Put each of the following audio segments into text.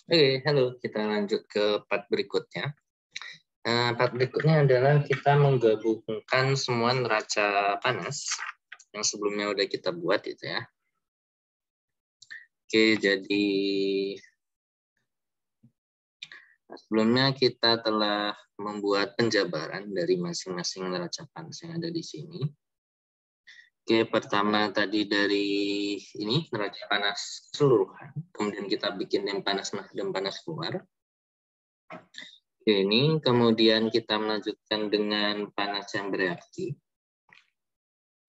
Oke, halo. Kita lanjut ke part berikutnya. Part berikutnya adalah kita menggabungkan semua neraca panas yang sebelumnya udah kita buat itu ya. Oke, jadi sebelumnya kita telah membuat penjabaran dari masing-masing neraca panas yang ada di sini. Oke, pertama tadi dari ini neraca panas keseluruhan, kemudian kita bikin yang panas masuk dan panas keluar. Oke, ini kemudian kita melanjutkan dengan panas yang bereaksi.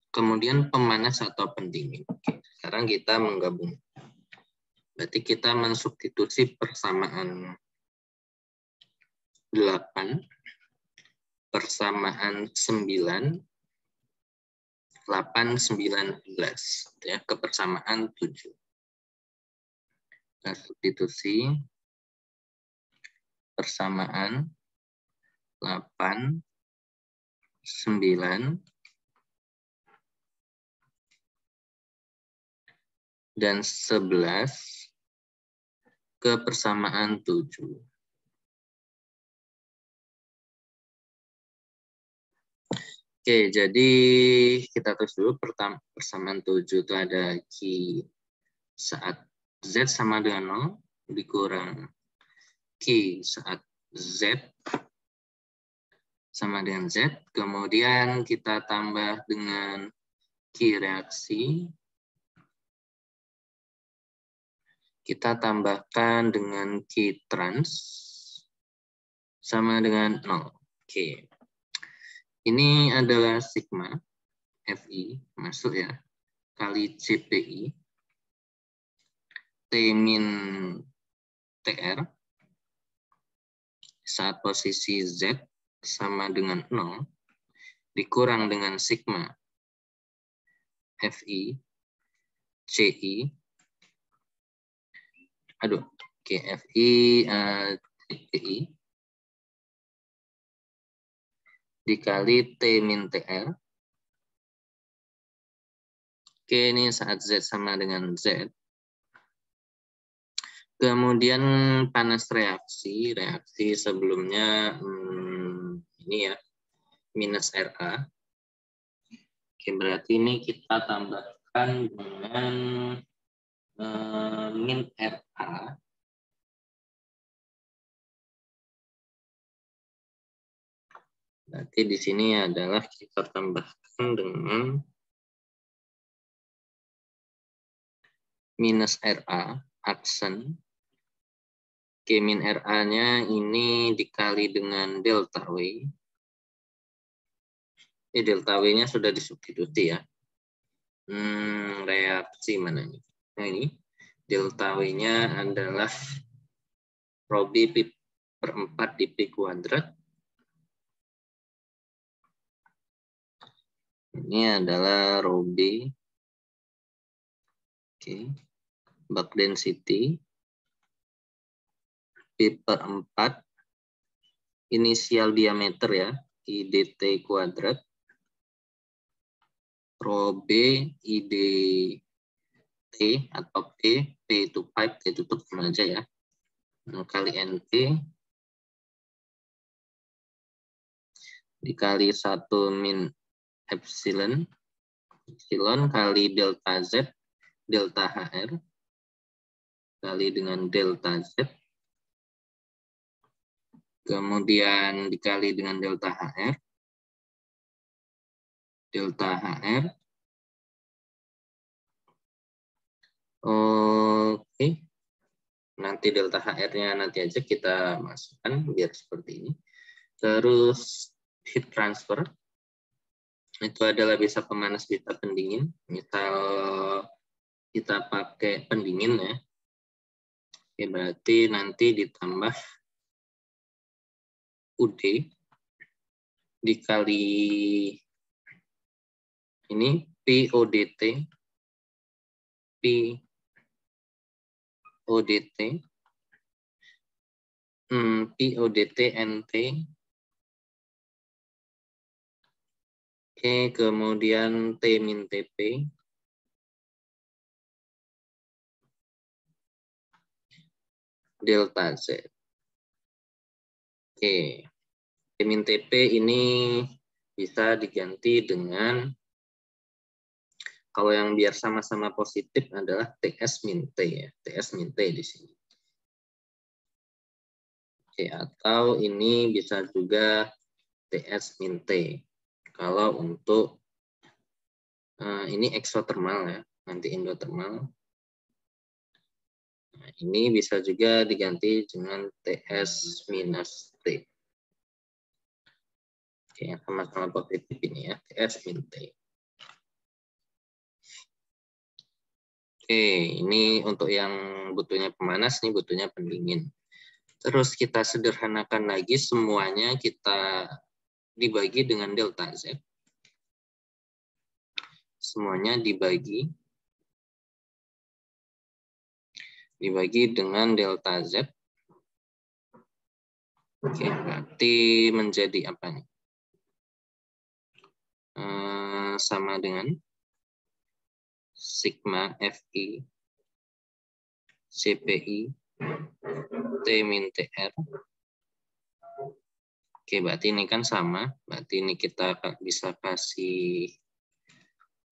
Kemudian pemanas atau pendingin. Oke, sekarang kita menggabung. Berarti kita mensubstitusi persamaan 8, persamaan 9, 8, 19 ya, ke persamaan 7. Nah, substitusi persamaan 8, 9, dan 11 ke persamaan 7. Oke, jadi kita tulis dulu persamaan 7 itu ada Q saat Z sama dengan 0 dikurang Q saat Z sama dengan Z. Kemudian kita tambah dengan Q reaksi. Kita tambahkan dengan Q trans sama dengan 0. Oke. Ini adalah sigma Fi masuk ya kali CPI T min TR saat posisi Z sama dengan 0 dikurang dengan sigma Fi CI Fi CPI dikali T min TR. Oke, ini saat Z sama dengan Z. Kemudian panas reaksi sebelumnya ini ya, minus RA. Oke, berarti ini kita tambahkan dengan min RA. Berarti di sini adalah kita tambahkan dengan minus RA, aksen. Oke, min RA-nya ini dikali dengan delta W. Delta W-nya sudah disubstitusi ya. Reaksi mana ini? Nah ini, delta W-nya adalah rho B pi per 4 di P kuadrat. Ini adalah rho B. Oke. Bulk density P per 4 inisial diameter ya, IDT kuadrat, rho B IDT atau P itu pipe, T tutup sama aja ya, kali NT dikali 1 min epsilon kali delta Z, delta HR kali dengan delta Z, kemudian dikali dengan delta HR, Oke, nanti delta HR-nya nanti aja kita masukkan biar seperti ini. Terus heat transfer itu adalah bisa pemanas, bisa pendingin. Misal kita pakai pendingin ya, oke, berarti nanti ditambah UD dikali ini PODT NT. Oke, kemudian T min TP. delta Z. Oke. Min TP ini bisa diganti dengan, kalau yang biar sama-sama positif adalah TS min T ya, TS min T di sini. Oke, atau ini bisa juga TS min T. Kalau untuk ini eksotermal ya, nanti endotermal. Nah, ini bisa juga diganti dengan TS minus T. Oke, yang sama-sama positif ini ya, TS min T. Oke, ini untuk yang butuhnya pemanas, ini butuhnya pendingin. Terus kita sederhanakan lagi, semuanya kita dibagi dengan delta Z. Semuanya dibagi dengan delta Z. Oke, berarti menjadi apa nih? Sama dengan sigma Fi CPI T min TR. Oke, berarti ini kan sama. Berarti ini kita bisa kasih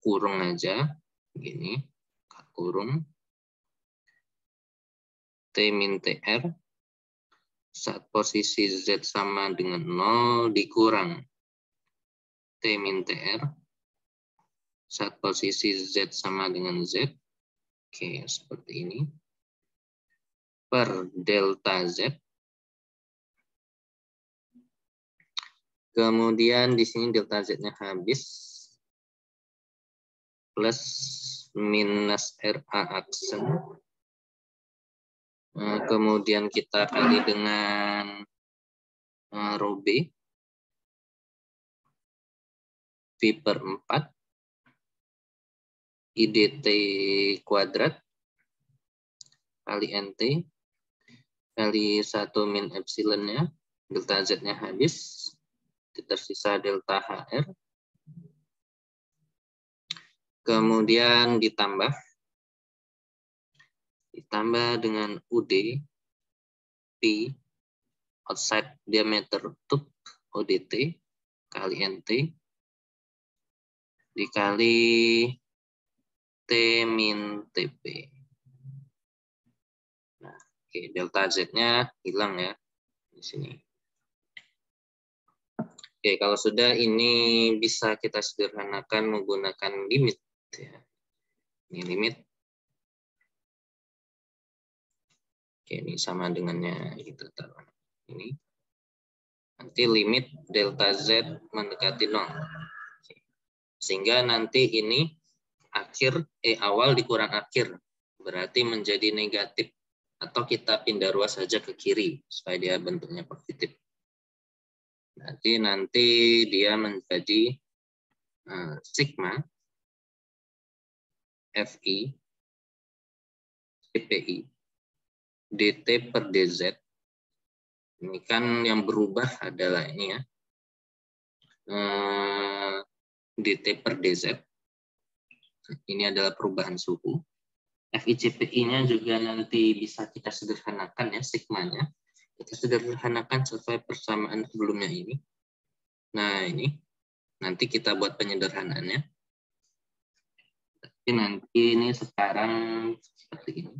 kurung aja. Gini, kurung T min TR. Saat posisi Z sama dengan 0 dikurang T min TR. Saat posisi Z sama dengan Z. Oke, seperti ini. Per delta Z. Kemudian di sini delta Z-nya habis. Plus minus RA aksen. Kemudian kita kali dengan rho B. V per 4. IDT kuadrat. Kali NT. Kali 1 min epsilonnya. Delta Z-nya habis. Tersisa delta HR. Kemudian ditambah dengan UD P outside diameter tube ODT kali NT dikali T min TP. Nah, oke, delta Z-nya hilang ya di sini. Oke, kalau sudah ini bisa kita sederhanakan menggunakan limit ya. Ini limit. Oke, ini sama dengannya kita taruh ini. Nanti limit delta Z mendekati 0. Sehingga nanti ini awal dikurang akhir. Berarti menjadi negatif. Atau kita pindah ruas saja ke kiri supaya dia bentuknya positif. Nanti dia menjadi sigma Fi CPI dt per dz. Ini kan yang berubah adalah ini ya, dt per dz. Ini adalah perubahan suhu. Fi CPI-nya juga nanti bisa kita sederhanakan ya, sigmanya. Kita sederhanakan sesuai persamaan sebelumnya ini. Nah ini, nanti kita buat penyederhanaannya. Tapi nanti ini sekarang seperti ini.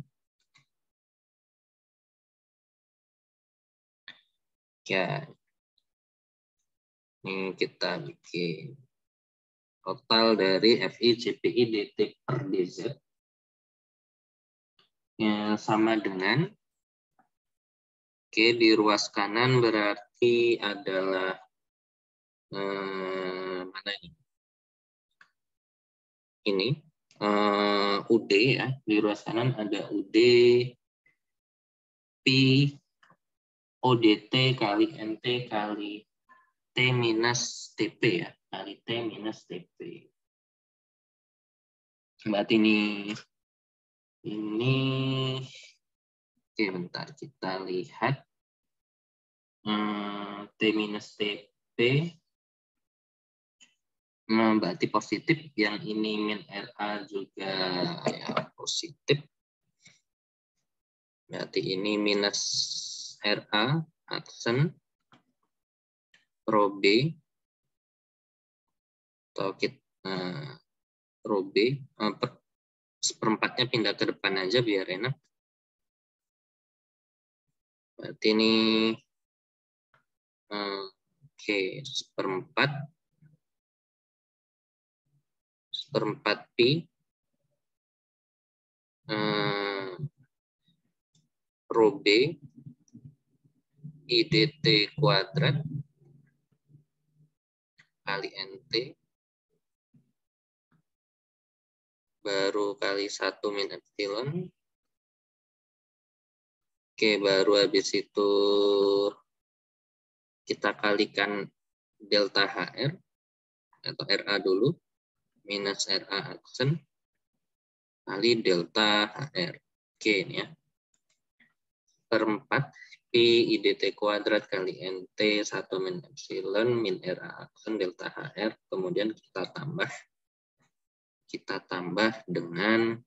Ya, ini kita bikin total dari Fi CPI dt per dz yang sama dengan, oke, di ruas kanan berarti adalah mana ini? Ini UD ya, di ruas kanan ada UD P ODT kali NT kali T minus TP ya, kali T minus TP. Berarti ini oke, bentar kita lihat T minus TP berarti positif, yang ini min RA juga ya positif. Berarti ini minus RA aksen rho B atau kita rho B seperempatnya pindah ke depan aja biar enak. Berarti ini oke, seperempat pi rho B IDT kuadrat kali NT baru kali 1 min epsilon. Oke, baru habis itu kita kalikan delta HR atau RA dulu minus RA aksen kali delta HR. Oke, ini ya. Per 4 pi IDT kuadrat kali NT 1 min epsilon min RA aksen delta HR. Kemudian kita tambah dengan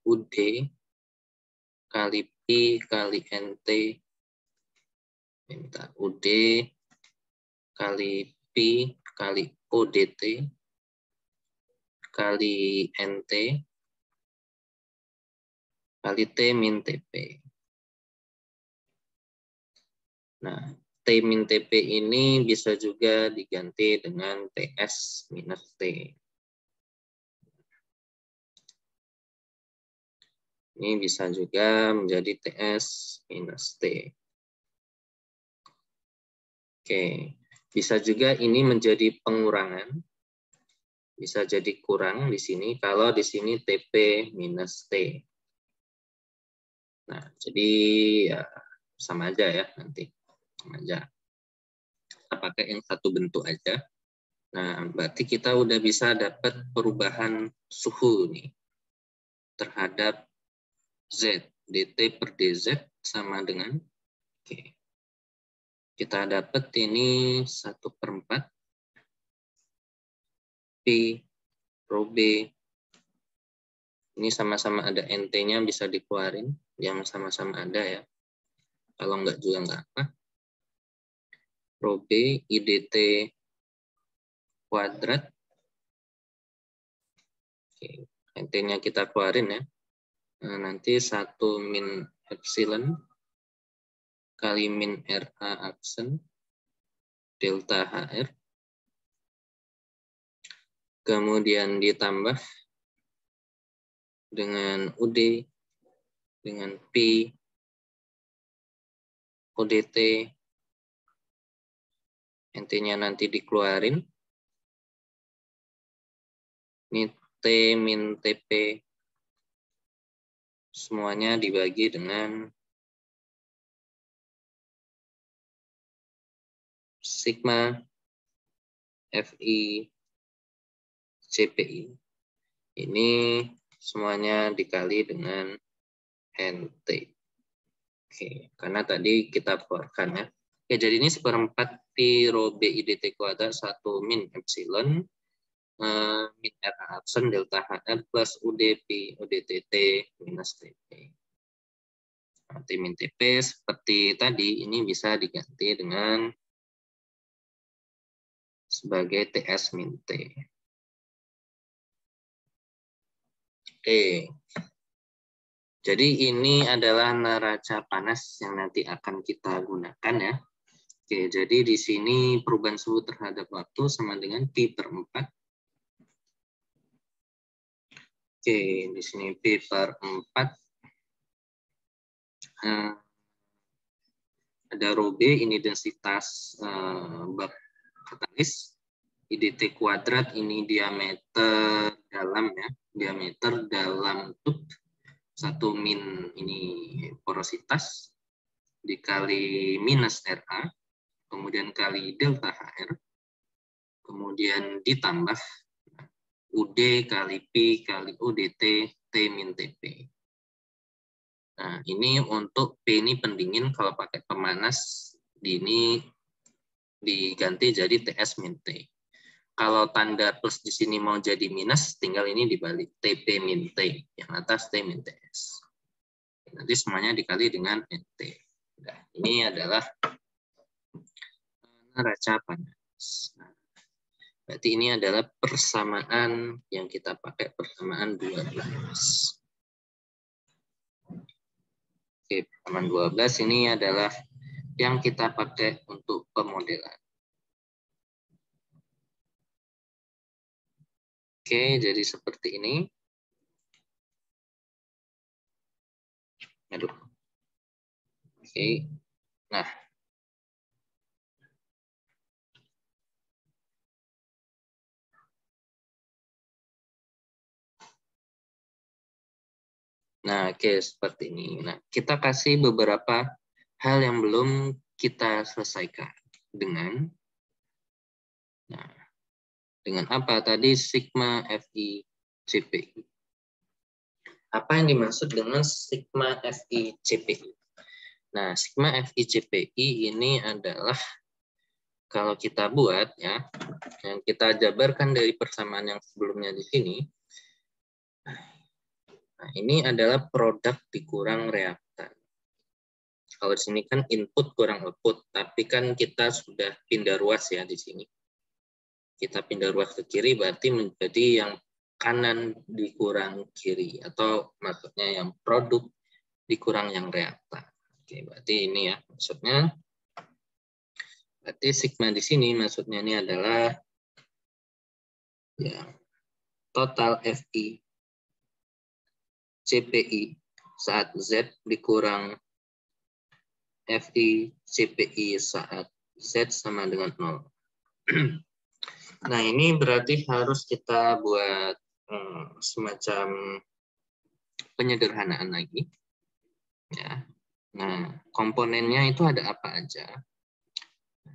UD kali pi kali NT. Minta UD kali pi kali ODT kali NT kali T min TP. Nah, T min TP ini bisa juga diganti dengan TS minus T. Ini bisa juga menjadi TS minus T. Oke, bisa juga ini menjadi pengurangan. Bisa jadi kurang di sini kalau di sini TP minus T. Nah, jadi ya sama aja ya nanti. Sama aja. Kita pakai yang satu bentuk aja. Nah, berarti kita udah bisa dapat perubahan suhu nih terhadap Z. DT per DZ sama dengan oke. Kita dapat ini 1/4 P rho B. Ini sama-sama ada NT-nya bisa dikeluarin, yang sama-sama ada ya. Kalau enggak juga enggak apa. Rho B IDT kuadrat. Oke, NT-nya kita keluarin ya. Nah, nanti 1 min epsilon kali min RA aksen delta HR. Kemudian ditambah dengan UD, dengan P, ODT, NT-nya nanti dikeluarin. Ini T min TP, semuanya dibagi dengan sigma FI CPI. Ini semuanya dikali dengan NT. Oke, karena tadi kita keluarkan ya. Oke, jadi ini 1/4 pi rho B IDT kuadrat 1 min epsilon min RA aksen delta HR plus UD pi ODTT minus TP. T min TP seperti tadi ini bisa diganti dengan sebagai TS min T. Oke. Jadi ini adalah neraca panas yang nanti akan kita gunakan ya. Oke, jadi di sini perubahan suhu terhadap waktu sama dengan P/4. Oke, di sini P/4. Ada rho B, ini densitas bak katalis. IDT kuadrat ini diameter dalam ya, diameter dalam tube. 1 min ini porositas dikali minus RA, kemudian kali delta HR, kemudian ditambah UD kali P kali ODT T min TP. Nah, ini untuk P ini pendingin, kalau pakai pemanas ini diganti jadi TS min T. Kalau tanda plus di sini mau jadi minus, tinggal ini dibalik TP min T, yang atas T min TS. Nanti semuanya dikali dengan NT. Nah, ini adalah neraca panas. Nah, berarti ini adalah persamaan yang kita pakai, persamaan 12. Oke, persamaan 12 ini adalah yang kita pakai untuk pemodelan. Oke, jadi seperti ini. Aduh. Oke. Nah, oke, seperti ini. Nah, kita kasih beberapa hal yang belum kita selesaikan dengan apa tadi sigma FI CPI. Apa yang dimaksud dengan sigma FI CPI? Nah, sigma FI CPI ini adalah kalau kita buat ya, yang kita jabarkan dari persamaan yang sebelumnya di sini. Nah, ini adalah produk dikurang reaktan. Kalau di sini kan input kurang output, tapi kan kita sudah pindah ruas ya di sini. Kita pindah ruas ke kiri berarti menjadi yang kanan dikurang kiri, atau maksudnya yang produk dikurang yang reaktan. Oke, berarti ini ya maksudnya. Berarti sigma di sini maksudnya ini adalah ya total FI CPI saat Z dikurang FI CPI saat Z sama dengan 0. Nah, ini berarti harus kita buat semacam penyederhanaan lagi. Ya. Nah, komponennya itu ada apa aja?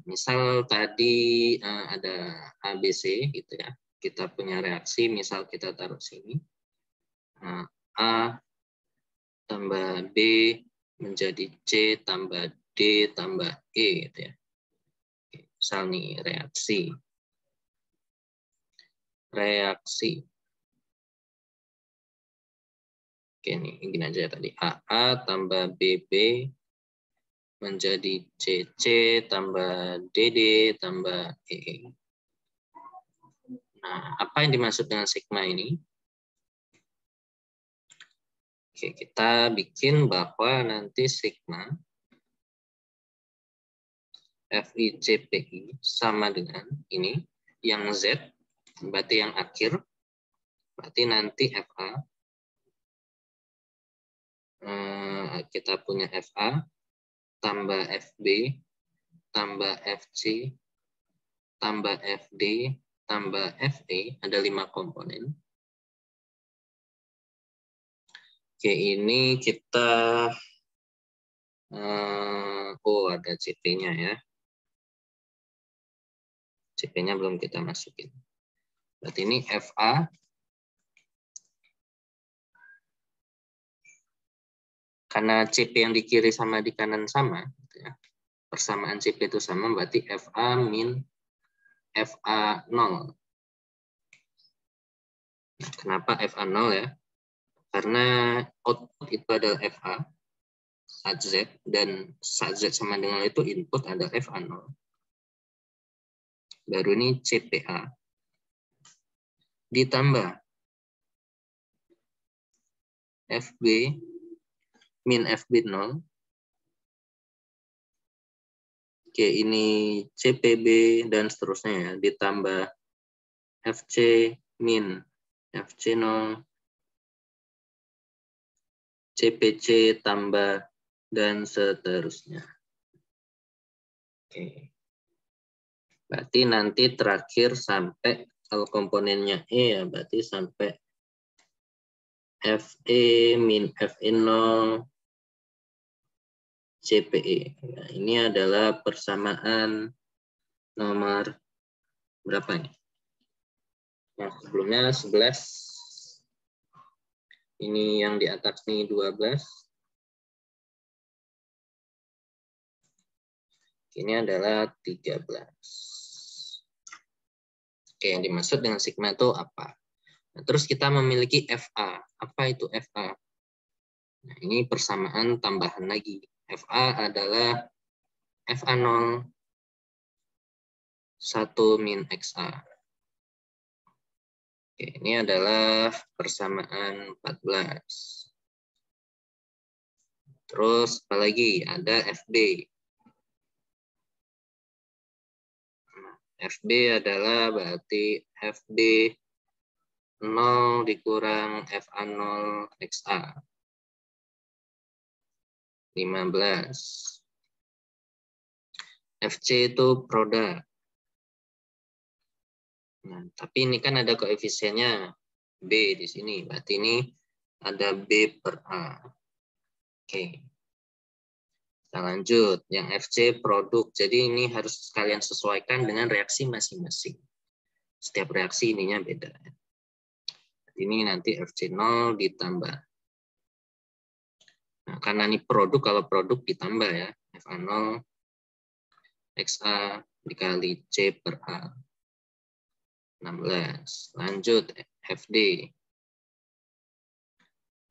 Misal tadi ada ABC gitu ya. Kita punya reaksi, misal kita taruh sini. A tambah B menjadi C tambah D tambah E gitu ya. Misal nih reaksi. Oke, nih gini aja ya tadi. AA tambah BB menjadi CC tambah DD tambah EE. Nah, apa yang dimaksud dengan sigma ini? Oke, kita bikin bahwa nanti sigma FI CPI sama dengan ini, yang Z, berarti yang akhir, berarti nanti FA, kita punya FA, tambah FB, tambah FC, tambah FD, tambah FE, ada 5 komponen. Oke, ini kita, ada CP-nya ya. CP-nya belum kita masukin. Berarti ini FA, karena CP yang di kiri sama di kanan sama, gitu ya. Persamaan CP itu sama, berarti FA min FA 0. Nah, kenapa FA 0 ya? Karena output itu adalah FA saat Z, dan saat Z sama dengan itu input adalah FA 0. Baru ini CPA ditambah FB min FB 0. Oke, ini CPB dan seterusnya ya, ditambah FC min FC 0, CPC tambah, dan seterusnya. Oke. Berarti nanti terakhir sampai, kalau komponennya E ya, berarti sampai FE min FE 0 CPE. Nah, ini adalah persamaan nomor berapa nih? Nah, sebelumnya 11. Ini yang di atas nih 12. Ini adalah 13. Oke, yang dimaksud dengan sigma itu apa? Nah, terus kita memiliki FA. Apa itu FA? Nah, ini persamaan tambahan lagi. FA adalah FA0 1 min XA. Oke, ini adalah persamaan 14. Terus apalagi ada FB. FB adalah berarti FB 0 dikurang FA0 XA. 15. FC itu produk. Nah, tapi ini kan ada koefisiennya B di sini. Berarti ini ada B per A. Oke. Kita lanjut. Yang FC produk. Jadi ini harus kalian sesuaikan dengan reaksi masing-masing. Setiap reaksi ininya beda. Ini nanti FC0 ditambah. Nah, karena ini produk, kalau produk ditambah ya. FA0 XA dikali C per A. 16. Lanjut FD.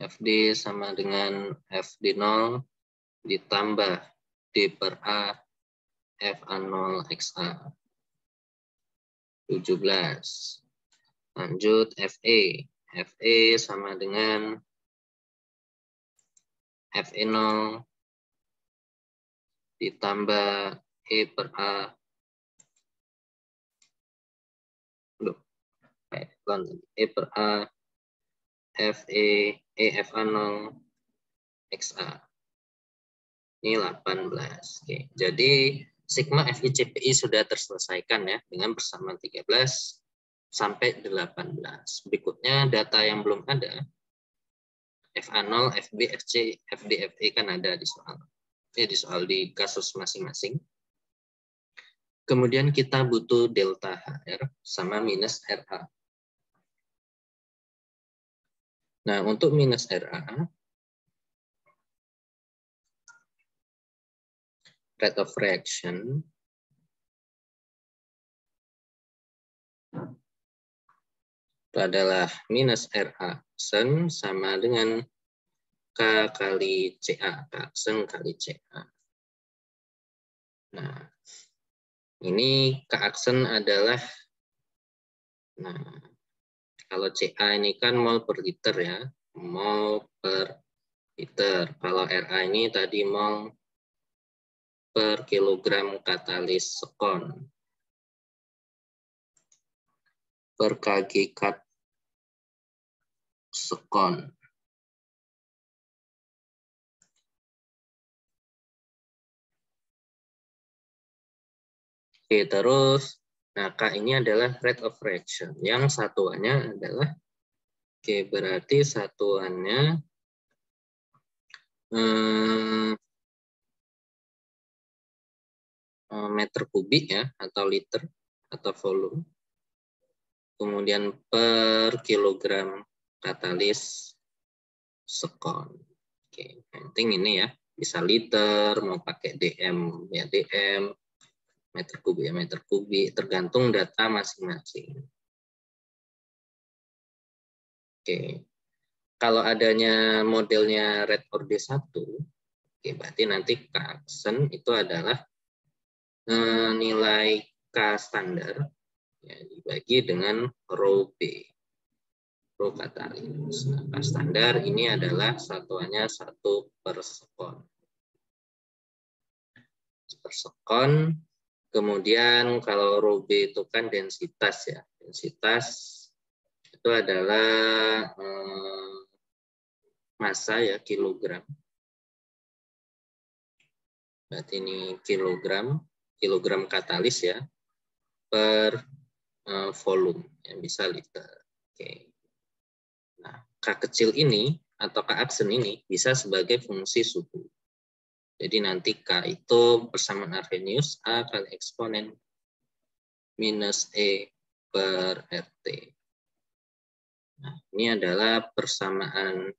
FD sama dengan FD0 ditambah D per A FA0 XA. 17. Lanjut FE. FE sama dengan FE0 ditambah E per A. E per A FE FA0 XA. Ini 18. Oke. Jadi sigma FICPI sudah terselesaikan ya dengan persamaan 13 sampai 18. Berikutnya data yang belum ada. FA0, FB, FC, FD, FE kan ada di soal. Di kasus masing-masing. Kemudian kita butuh delta HR sama minus RA. Nah, untuk minus RA, rate of reaction itu adalah minus RA aksen sama dengan K kali CA, K aksen kali CA. Nah, ini K aksen adalah, nah, kalau CA ini kan mol per liter ya, mol per liter. Kalau RA ini tadi mol per kilogram katalis sekon. Per kg kat sekon. Oke, terus, nah K ini adalah rate of reaction. Yang satuannya adalah, oke, berarti satuannya meter kubik ya, atau liter, atau volume. Kemudian per kilogram katalis sekon. Oke, penting ini ya, bisa liter, mau pakai DM ya DM, meter kubik ya meter kubik, tergantung data masing-masing. Oke, kalau adanya modelnya red order 1, oke, berarti nanti K aksen itu adalah nilai K standar ya, dibagi dengan rho B. Rho katalis. Nah, K standar ini adalah satuannya 1 per sekon. Per sekon. Kemudian kalau rho B itu kan densitas ya. Densitas itu adalah massa ya, kilogram. Berarti ini kilogram katalis ya, per volume yang bisa liter. Oke. Nah, K kecil ini atau K aksen ini bisa sebagai fungsi suhu. Jadi nanti K itu persamaan Arrhenius A kali eksponen minus E per RT. Nah, ini adalah persamaan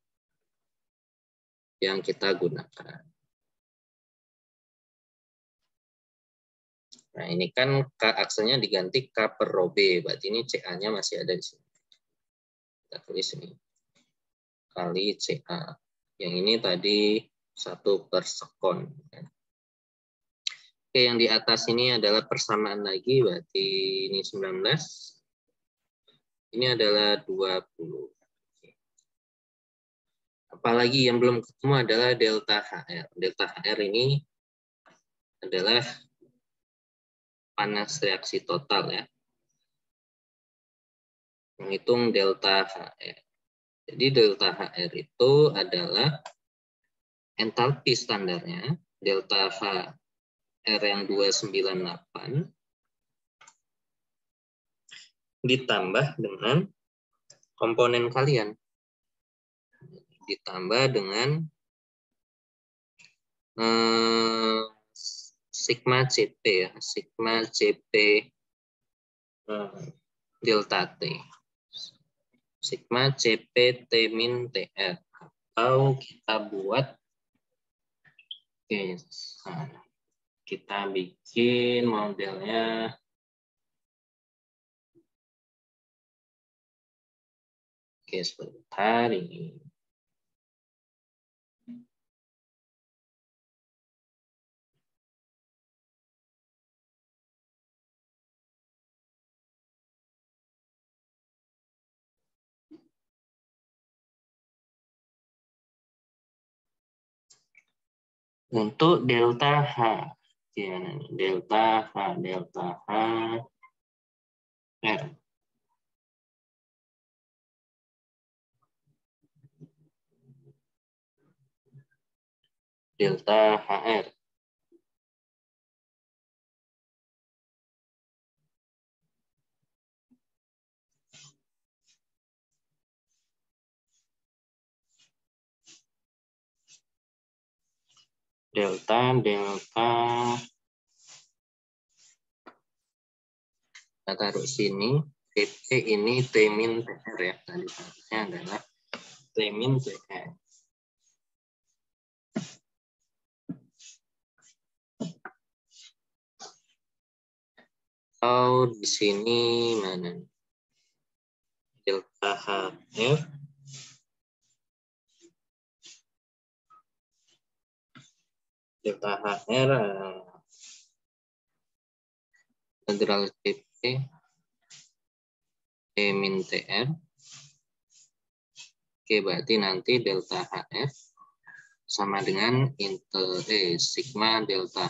yang kita gunakan. Nah, ini kan K aksennya diganti K per rho B, berarti ini CA-nya masih ada di sini. Kita tulis ini. Kali CA. Yang ini tadi 1/sekon. Oke, yang di atas ini adalah persamaan lagi, berarti ini 19. Ini adalah 20. Apalagi yang belum ketemu adalah delta HR. Delta HR ini adalah panas reaksi total ya. Menghitung delta HR. Jadi delta HR itu adalah entalpi standarnya, delta HR yang 298 ditambah dengan komponen kalian. Ditambah dengan sigma CP ya, sigma CP delta T. Sigma CP T min TR. Atau kita buat, oke, kita bikin modelnya. Oke, sebentar ini. Untuk delta H, delta H R. Delta HR. Delta kita taruh sini. TP ini T min TR ya. Tadi harusnya adalah T min TR. Oh, di sini mana? Delta HR. Delta HR integral CP T min TR. Oke, berarti nanti delta HR sama dengan sigma delta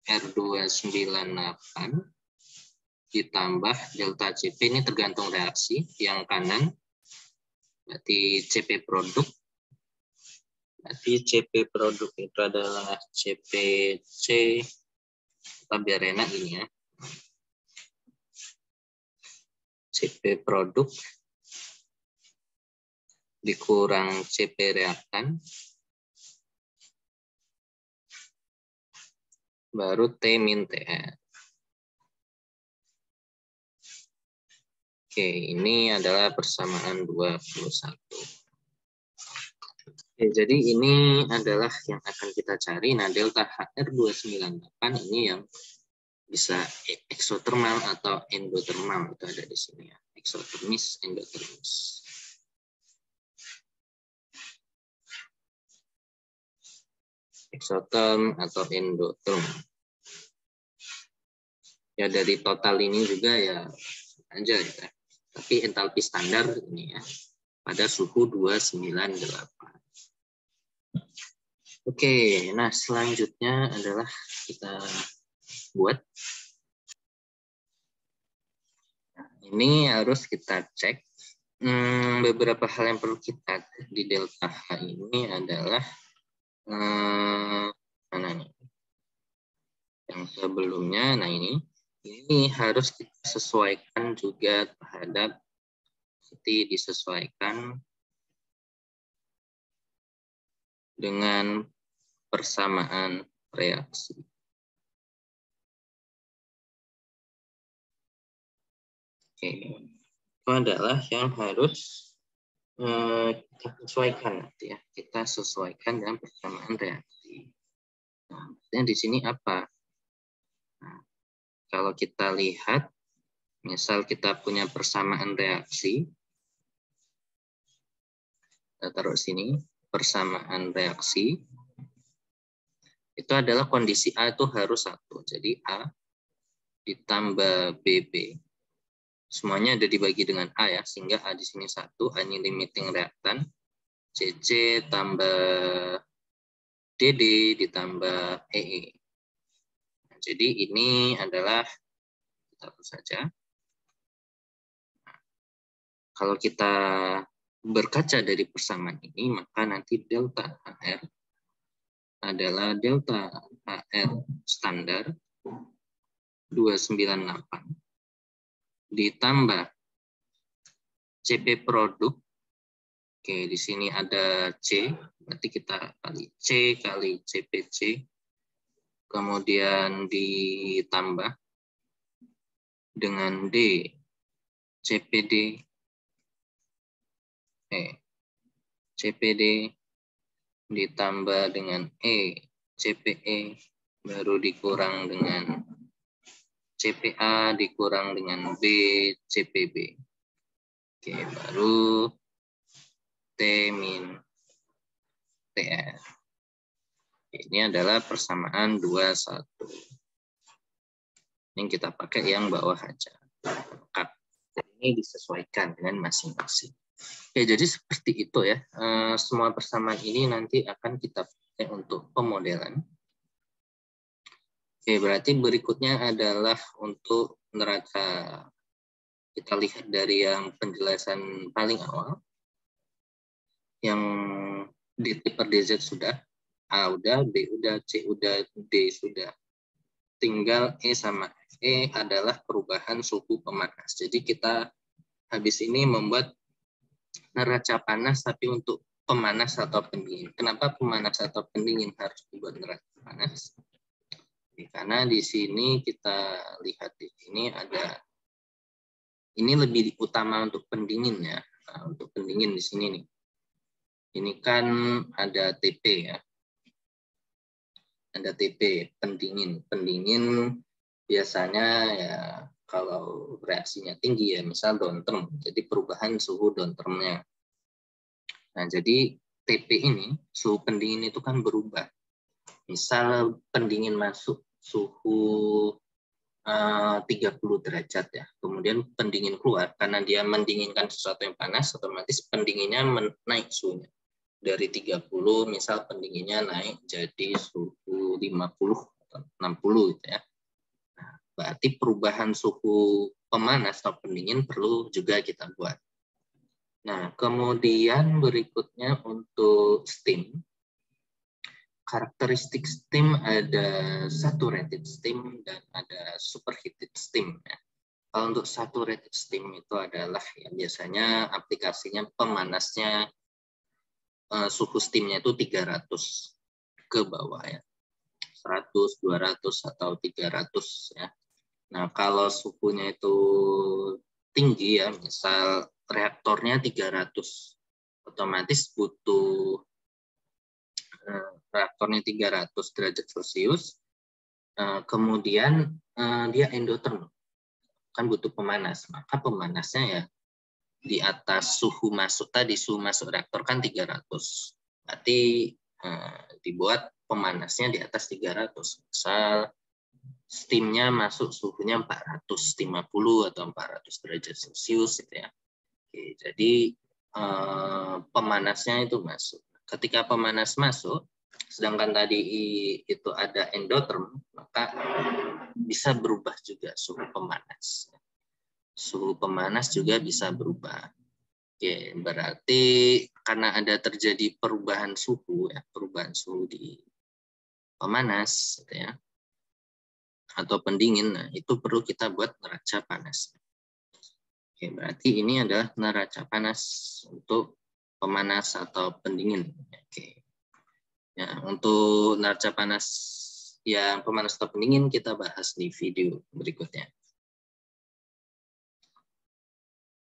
HR298 ditambah delta CP, ini tergantung reaksi. Yang kanan berarti CP produk. Berarti CP produk itu adalah CPC, kita biar enak ini ya. CP produk dikurang CP reaktan, baru T min TR. Oke, ini adalah persamaan 21. Oke, jadi ini adalah yang akan kita cari. Nah, delta HR298 ini yang bisa eksotermal atau endotermal, itu ada di sini ya. Eksotermis, endotermis. Eksoterm atau endoterm. Ya dari total ini juga ya aja ya. Tapi entalpi standar ini ya pada suhu 298. Oke, nah selanjutnya adalah kita buat. Nah, ini harus kita cek. Beberapa hal yang perlu kita cek di delta H ini adalah mana nih? Yang sebelumnya, nah ini harus kita sesuaikan juga terhadap seperti disesuaikan dengan persamaan reaksi. Oke, itu adalah yang harus kita sesuaikan nanti ya. Kita sesuaikan dengan persamaan reaksi. Nah, di sini apa? Nah, kalau kita lihat, misal kita punya persamaan reaksi, kita taruh sini. persamaan reaksi itu adalah kondisi A itu harus 1. Jadi A ditambah BB. Semuanya ada dibagi dengan A ya, sehingga A di sini 1, A ini limiting reaktan, CC tambah DD ditambah EE. Nah, jadi ini adalah, kita hapus saja. Kalau kita berkaca dari persamaan ini, maka nanti delta HR adalah delta HR standar 298 ditambah CP produk. Oke, di sini ada C, berarti kita kali C kali CPC, kemudian ditambah dengan D CPD, CPD ditambah dengan E CPE, baru dikurang dengan CPA dikurang dengan B CPB. Oke, baru T min TR. Ini adalah persamaan 21. Ini kita pakai yang bawah aja. Ini disesuaikan dengan masing-masing. Oke, jadi seperti itu ya. Semua persamaan ini nanti akan kita pakai untuk pemodelan. Oke, berarti berikutnya adalah untuk neraca. Kita lihat dari yang penjelasan paling awal. Yang dt per dz sudah, A udah, B udah, C udah, D sudah. Tinggal E sama E adalah perubahan suhu pemanas. Jadi kita habis ini membuat neraca panas tapi untuk pemanas atau pendingin. Kenapa pemanas atau pendingin harus dibuat neraca panas? Karena di sini kita lihat di sini ada, ini lebih utama untuk pendingin ya. Nah, untuk pendingin di sini nih. Ini kan ada TP ya. Ada TP, pendingin. Pendingin biasanya ya kalau reaksinya tinggi ya, misal downterm. Jadi perubahan suhu downtermnya. Nah, jadi TP ini, suhu pendingin itu kan berubah. Misal pendingin masuk suhu 30 derajat ya. Kemudian pendingin keluar, karena dia mendinginkan sesuatu yang panas, otomatis pendinginnya naik suhunya. Dari 30, misal pendinginnya naik jadi suhu 50 atau 60 gitu ya. Nah, berarti perubahan suhu pemanas atau pendingin perlu juga kita buat. Nah, kemudian berikutnya untuk steam. Karakteristik steam ada saturated steam dan ada superheated steam. Ya. Kalau untuk saturated steam itu adalah ya, biasanya aplikasinya pemanasnya suhu steamnya itu 300 ke bawah ya. 100, 200 atau 300 ya. Nah, kalau suhunya itu tinggi ya, misal reaktornya 300, otomatis butuh reaktornya 300 derajat Celcius, kemudian dia endotherm, kan butuh pemanas, maka pemanasnya ya di atas suhu masuk tadi, suhu masuk reaktor kan 300, berarti dibuat pemanasnya di atas 300, misal steamnya masuk suhunya 450 atau 400 derajat Celcius gitu ya. Oke, jadi pemanasnya itu masuk. Ketika pemanas masuk, sedangkan tadi itu ada endotherm, maka bisa berubah juga suhu pemanas. Suhu pemanas juga bisa berubah. Oke, berarti karena ada terjadi perubahan suhu ya, perubahan suhu di pemanas gitu ya, atau pendingin, nah itu perlu kita buat neraca panas. Oke, berarti ini adalah neraca panas untuk pemanas atau pendingin. Oke. Ya, untuk neraca panas yang pemanas atau pendingin kita bahas di video berikutnya.